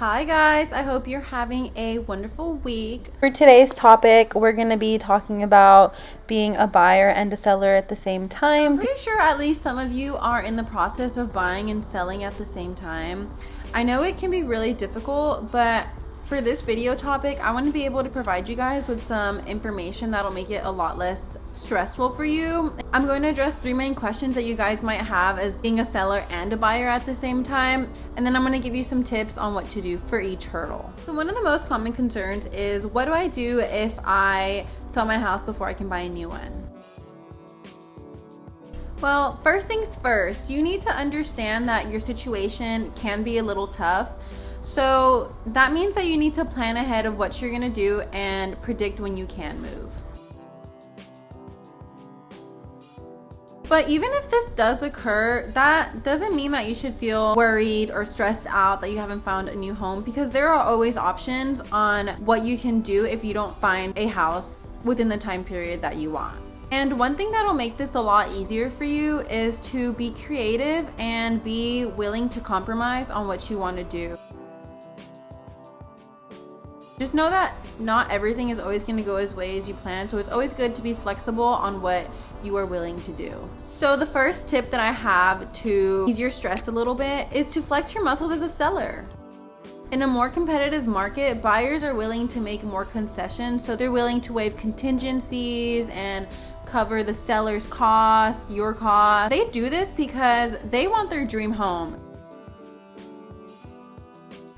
Hi guys, I hope you're having a wonderful week. For today's topic, we're going to be talking about being a buyer and a seller at the same time. I'm pretty sure at least some of you are in the process of buying and selling at the same time. I know it can be really difficult, but for this video topic, I want to be able to provide you guys with some information that'll make it a lot less stressful for you. I'm going to address 3 main questions that you guys might have as being a seller and a buyer at the same time, and then I'm going to give you some tips on what to do for each hurdle. So one of the most common concerns is, what do I do if I sell my house before I can buy a new one? Well, first things first, you need to understand that your situation can be a little tough. So that means that you need to plan ahead of what you're gonna do and predict when you can move. But even if this does occur, that doesn't mean that you should feel worried or stressed out that you haven't found a new home, because there are always options on what you can do if you don't find a house within the time period that you want. And one thing that'll make this a lot easier for you is to be creative and be willing to compromise on what you want to do. Just know that not everything is always going to go as way as you plan, so it's always good to be flexible on what you are willing to do. So the first tip that I have to ease your stress a little bit is to flex your muscles as a seller. In a more competitive market, buyers are willing to make more concessions, so they're willing to waive contingencies and cover the seller's costs, your costs. They do this because they want their dream home.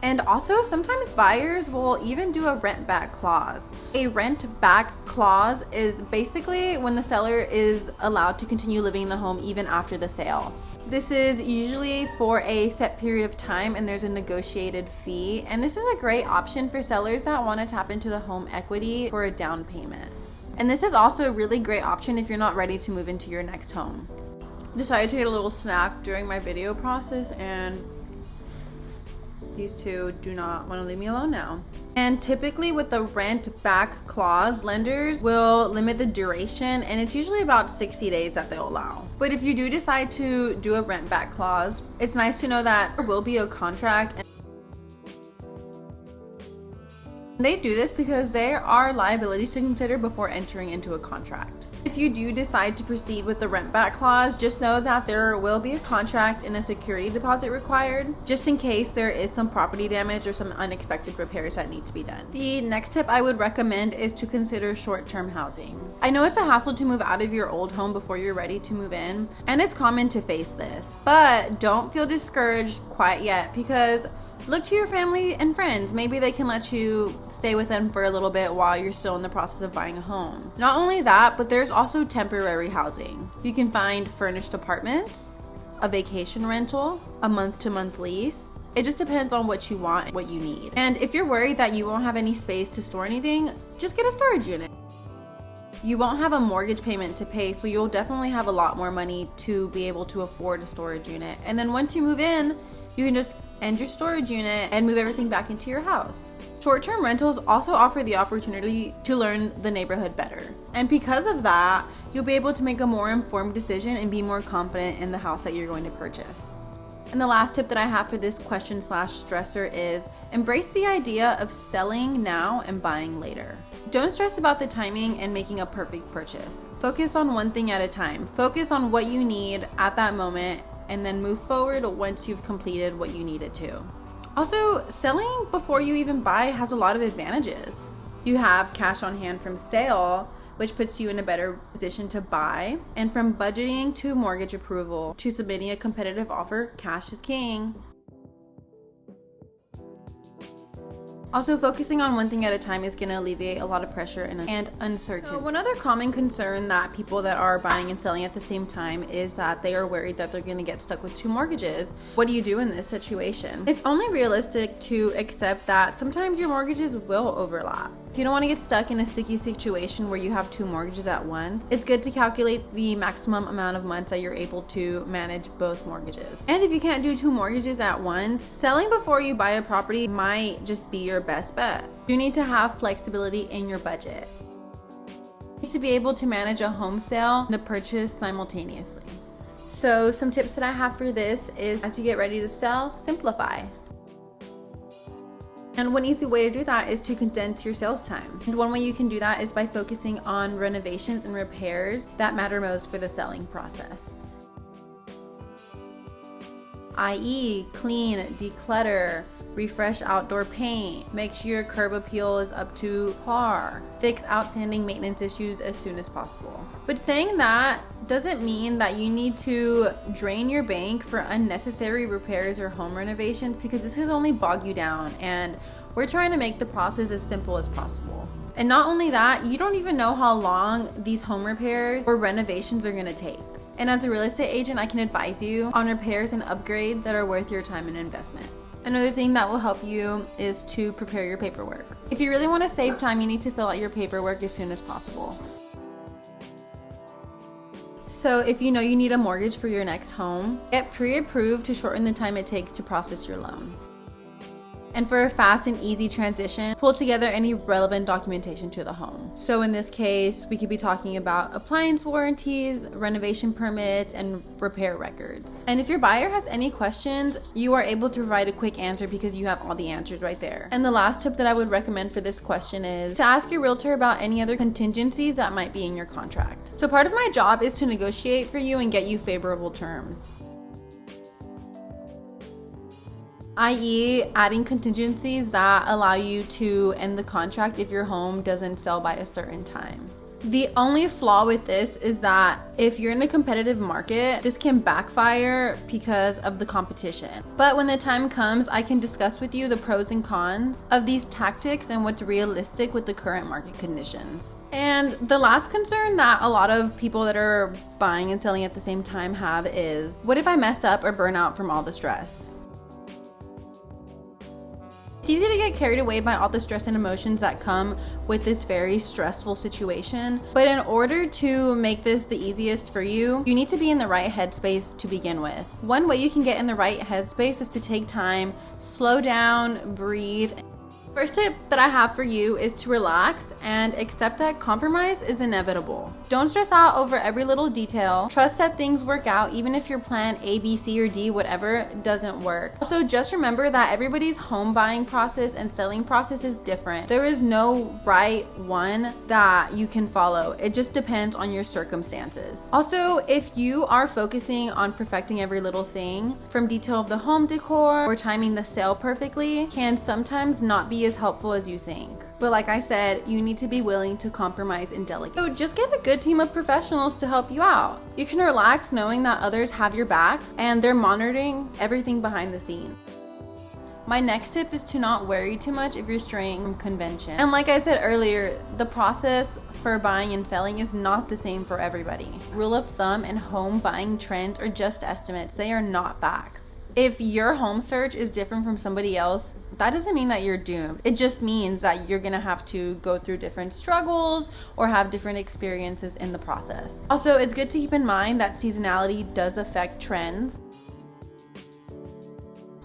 And also, sometimes buyers will even do a rent back clause. A rent back clause is basically when the seller is allowed to continue living in the home even after the sale. This is usually for a set period of time, and there's a negotiated fee. And this is a great option for sellers that want to tap into the home equity for a down payment. And this is also a really great option if you're not ready to move into your next home. Decided to get a little snack during my video process, and these two do not want to leave me alone now. And typically with the rent back clause, lenders will limit the duration, and it's usually about 60 days that they'll allow. But if you do decide to do a rent back clause, it's nice to know that there will be a contract. They do this because there are liabilities to consider before entering into a contract. If you do decide to proceed with the rent back clause, just know that there will be a contract and a security deposit required, just in case there is some property damage or some unexpected repairs that need to be done. The next tip I would recommend is to consider short-term housing. I know it's a hassle to move out of your old home before you're ready to move in, and it's common to face this, but don't feel discouraged quite yet, because look to your family and friends. Maybe they can let you stay with them for a little bit while you're still in the process of buying a home. Not only that, but there's also temporary housing. You can find furnished apartments, a vacation rental, a month-to-month lease. It just depends on what you want and what you need. And if you're worried that you won't have any space to store anything, just get a storage unit. You won't have a mortgage payment to pay, so you'll definitely have a lot more money to be able to afford a storage unit. And then once you move in, you can just end your storage unit and move everything back into your house. Short-term rentals also offer the opportunity to learn the neighborhood better. And because of that, you'll be able to make a more informed decision and be more confident in the house that you're going to purchase. And the last tip that I have for this question/stressor is embrace the idea of selling now and buying later. Don't stress about the timing and making a perfect purchase. Focus on one thing at a time. Focus on what you need at that moment, and then move forward once you've completed what you needed to. Also, selling before you even buy has a lot of advantages. You have cash on hand from sale, which puts you in a better position to buy. And from budgeting to mortgage approval to submitting a competitive offer, cash is king. Also, focusing on one thing at a time is going to alleviate a lot of pressure and uncertainty. So one other common concern that people that are buying and selling at the same time is that they are worried that they're going to get stuck with 2 mortgages. What do you do in this situation? It's only realistic to accept that sometimes your mortgages will overlap. If you don't want to get stuck in a sticky situation where you have 2 mortgages at once, it's good to calculate the maximum amount of months that you're able to manage both mortgages. And if you can't do 2 mortgages at once, selling before you buy a property might just be your best bet. You need to have flexibility in your budget. You need to be able to manage a home sale and a purchase simultaneously. So some tips that I have for this is, as you get ready to sell, simplify. And one easy way to do that is to condense your sales time. And one way you can do that is by focusing on renovations and repairs that matter most for the selling process. i.e., clean, declutter, refresh outdoor paint, make sure your curb appeal is up to par, fix outstanding maintenance issues as soon as possible. But saying that doesn't mean that you need to drain your bank for unnecessary repairs or home renovations, because this could only bog you down, and we're trying to make the process as simple as possible. And not only that, you don't even know how long these home repairs or renovations are going to take. And as a real estate agent, I can advise you on repairs and upgrades that are worth your time and investment. Another thing that will help you is to prepare your paperwork. If you really want to save time, you need to fill out your paperwork as soon as possible. So if you know you need a mortgage for your next home, get pre-approved to shorten the time it takes to process your loan. And for a fast and easy transition, pull together any relevant documentation to the home. So in this case, we could be talking about appliance warranties, renovation permits, and repair records. And if your buyer has any questions, you are able to provide a quick answer because you have all the answers right there. And the last tip that I would recommend for this question is to ask your realtor about any other contingencies that might be in your contract. So part of my job is to negotiate for you and get you favorable terms, i.e., adding contingencies that allow you to end the contract if your home doesn't sell by a certain time. The only flaw with this is that if you're in a competitive market, this can backfire because of the competition. But when the time comes, I can discuss with you the pros and cons of these tactics and what's realistic with the current market conditions. And the last concern that a lot of people that are buying and selling at the same time have is, what if I mess up or burn out from all the stress? It's easy to get carried away by all the stress and emotions that come with this very stressful situation. But in order to make this the easiest for you, you need to be in the right headspace to begin with. One way you can get in the right headspace is to take time, slow down, breathe. First tip that I have for you is to relax and accept that compromise is inevitable. Don't stress out over every little detail. Trust that things work out even if your plan A, B, C, or D, whatever, doesn't work. Also, just remember that everybody's home buying process and selling process is different. There is no right one that you can follow. It just depends on your circumstances. Also, if you are focusing on perfecting every little thing, from detail of the home decor or timing the sale perfectly, can sometimes not be as helpful as you think. But like I said, you need to be willing to compromise and delegate. So just get a good team of professionals to help you out. You can relax knowing that others have your back and they're monitoring everything behind the scenes. My next tip is to not worry too much if you're straying from convention. And like I said earlier, the process for buying and selling is not the same for everybody. Rule of thumb and home buying trends are just estimates. They are not facts. If your home search is different from somebody else, that doesn't mean that you're doomed. It just means that you're gonna have to go through different struggles or have different experiences in the process. Also, it's good to keep in mind that seasonality does affect trends.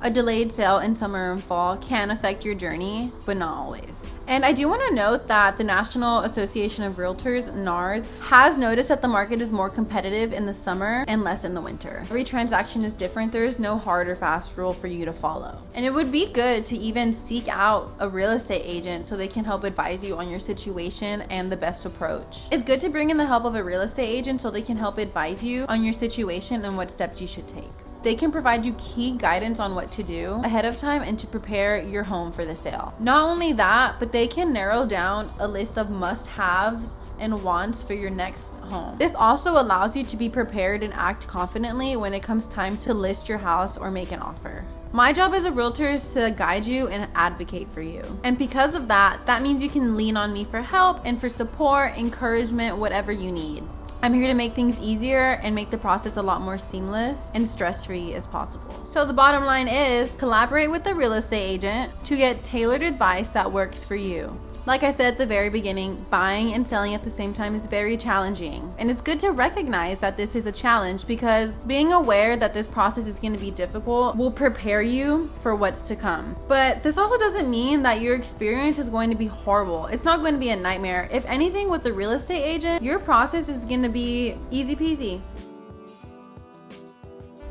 A delayed sale in summer and fall can affect your journey, but not always. And I do want to note that the National Association of Realtors, NARS, has noticed that the market is more competitive in the summer and less in the winter. Every transaction is different. There is no hard or fast rule for you to follow. And it would be good to even seek out a real estate agent so they can help advise you on your situation and the best approach. It's good to bring in the help of a real estate agent so they can help advise you on your situation and what steps you should take. They can provide you key guidance on what to do ahead of time and to prepare your home for the sale. Not only that, but they can narrow down a list of must-haves and wants for your next home. This also allows you to be prepared and act confidently when it comes time to list your house or make an offer. My job as a realtor is to guide you and advocate for you. And because of that, that means you can lean on me for help and for support, encouragement, whatever you need. I'm here to make things easier and make the process a lot more seamless and stress-free as possible. So the bottom line is collaborate with a real estate agent to get tailored advice that works for you. Like I said at the very beginning, buying and selling at the same time is very challenging. And it's good to recognize that this is a challenge because being aware that this process is going to be difficult will prepare you for what's to come. But this also doesn't mean that your experience is going to be horrible. It's not going to be a nightmare. If anything, with the real estate agent, your process is going to be easy peasy.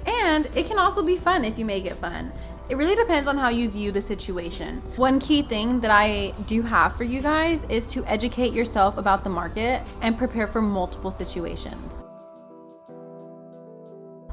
And it can also be fun if you make it fun. It really depends on how you view the situation. One key thing that I do have for you guys is to educate yourself about the market and prepare for multiple situations.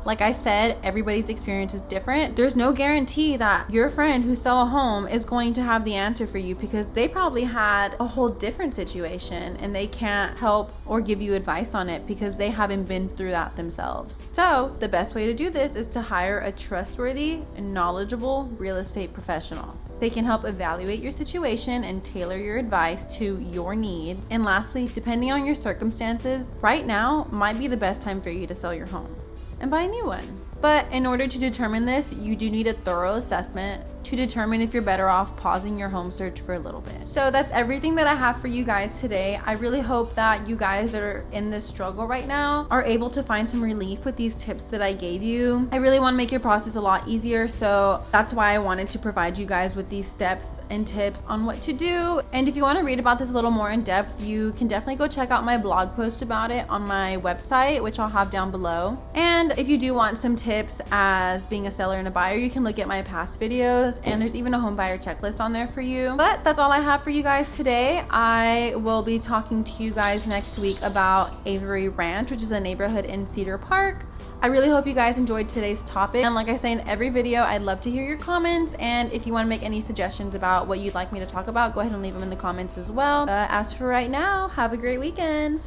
Like I said, everybody's experience is different. There's no guarantee that your friend who sell a home is going to have the answer for you, because they probably had a whole different situation and they can't help or give you advice on it because they haven't been through that themselves. So the best way to do this is to hire a trustworthy and knowledgeable real estate professional. They can help evaluate your situation and tailor your advice to your needs. And lastly, depending on your circumstances, right now might be the best time for you to sell your home and buy a new one. But in order to determine this, you do need a thorough assessment to determine if you're better off pausing your home search for a little bit. So that's everything that I have for you guys today. I really hope that you guys that are in this struggle right now are able to find some relief with these tips that I gave you. I really want to make your process a lot easier, so that's why I wanted to provide you guys with these steps and tips on what to do. And if you want to read about this a little more in depth, you can definitely go check out my blog post about it on my website, which I'll have down below. And if you do want some tips as being a seller and a buyer, you can look at my past videos, and there's even a home buyer checklist on there for you. But that's all I have for you guys today. I will be talking to you guys next week about Avery Ranch, which is a neighborhood in Cedar Park. I really hope you guys enjoyed today's topic, and like I say in every video, I'd love to hear your comments, and if you want to make any suggestions about what you'd like me to talk about, go ahead and leave them in the comments as well. As for right now, have a great weekend.